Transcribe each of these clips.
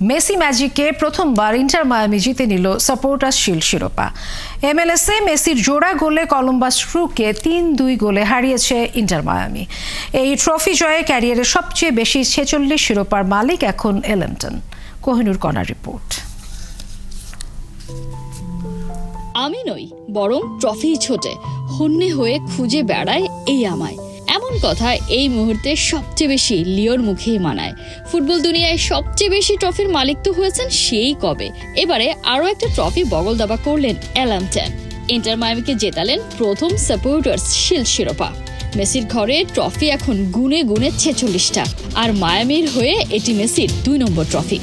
Messi ম্যাজিকে প্রথমবার inter Miami জিতে নিল সাপোর্টার্স শিল্ড শিরোপা। MLS-এ মেসির জোড়া গোলে কলম্বাস ক্রুকে 3-2 গোলে হারিয়েছে ইন্টার মায়ামি। এই ট্রফি জয়ে ক্যারিয়ারের সবচেয়ে বেশি 46 শিরোপার মালিক এখন এলেমটন। কোহিনুর কণার রিপোর্ট। আমি নই, বরং ট্রফি ছোটে হন্যে হয়ে খুঁজে বেড়ায় এই আমায়, এমন কথা এই মুহূর্তে সবচেয়ে বেশি লিওর মুখেই মানায়। ফুটবল দুনিয়ায় সবচেয়ে বেশি ট্রফির মালিক তো হয়েছেন সেই কবে। এবারে আরও একটা ট্রফি বগল দাবা করলেন এলেমটন। ইন্টার মায়ামিকে জেতালেন প্রথম সাপোর্টার্স শিল্ড শিরোপা। মেসির ঘরে ট্রফি এখন গুনে গুনে 46টা, আর মায়ামির হয়ে এটি মেসির 2 নম্বর ট্রফি।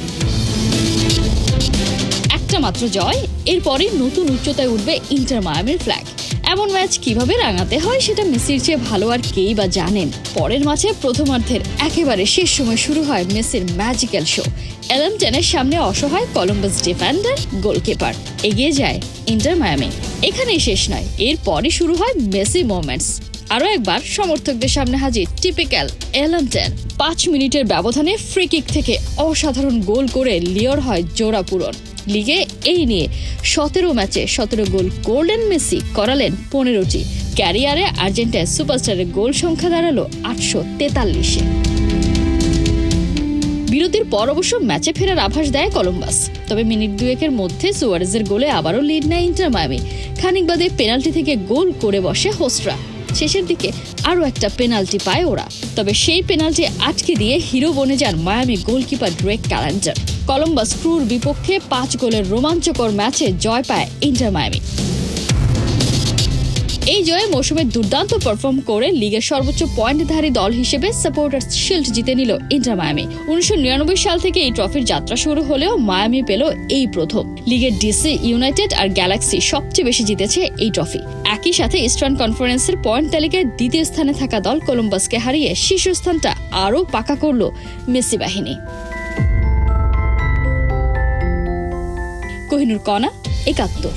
একটা মাত্র জয়, এরপরে নতুন উচ্চতায় উঠবে ইন্টার মায়ামির ফ্ল্যাগ। এমন ম্যাচ কিভাবে রাঙাতে হয় সেটা মেসির চেয়ে ভালো আর কেই বা জানেন। পরের ম্যাচে প্রথমার্ধের একেবারে শেষ সময় শুরু হয় মেসির ম্যাজিক্যাল শো। এলেমটনের সামনে অসহায় কলম্বাস ডিফেন্ডার, গোলকিপার। এগিয়ে যায় ইন্টার মায়ামি। এখানেই শেষ নয়, এরপরই শুরু হয় মেসি মোমেন্টস। আরও একবার সমর্থকদের সামনে হাজির টিপিক্যাল এলেমটন। 5 মিনিটের ব্যবধানে ফ্রি কিক থেকে অসাধারণ গোল করে লিওর হয় জোড়া পূরণ। লিগে এই নিয়ে 17 ম্যাচে 17 গোল করলেন মেসি, করালেন 15টি। ক্যারিয়ারে আর্জেন্টাইন সুপারস্টারের গোল সংখ্যা দাঁড়ালো 843-এ। বিরতির পর অবশ্য ম্যাচে ফেরার আভাস দেয় কলম্বাস, তবে মিনিট 2-এর মধ্যে সুয়ারেজের গোলে আবারও লিড নেয় ইন্টার মায়ামি। খানিক বাদে পেনাল্টি থেকে গোল করে বসে হোস্টরা। শেষের দিকে আরও একটা পেনাল্টি পায় ওরা, তবে সেই পেনাল্টি আটকে দিয়ে হিরো বনে যান Miami goalkeeper Drake Callender. Columbus ক্রুর বিপক্ষে 5 গোলের রোমাঞ্চকর ম্যাচে জয় পায় ইন্টার মায়ামি। এই জয়ে মৌসুমে দুর্দান্ত পারফর্ম করে লিগের সর্বোচ্চ পয়েন্টধারী দল হিসেবে সাপোর্টার্স শিল্ড জিতে নিল ইন্টার মায়ামি। 1999 সাল থেকে এই ট্রফির যাত্রা শুরু হলেও মায়ামি পেল এই প্রথম। লিগের ডিসি, ইউনাইটেড আর গ্যালাক্সি সবচেয়ে বেশি জিতেছে এই ট্রফি। একই সাথে ইস্টার্ন কনফারেন্সের পয়েন্ট তালিকায় 2য় স্থানে থাকা দল কলম্বাসকে হারিয়ে শীর্ষস্থানটা আরও পাকা করল মেসি বাহিনী। কোহিনুর কণা, 71।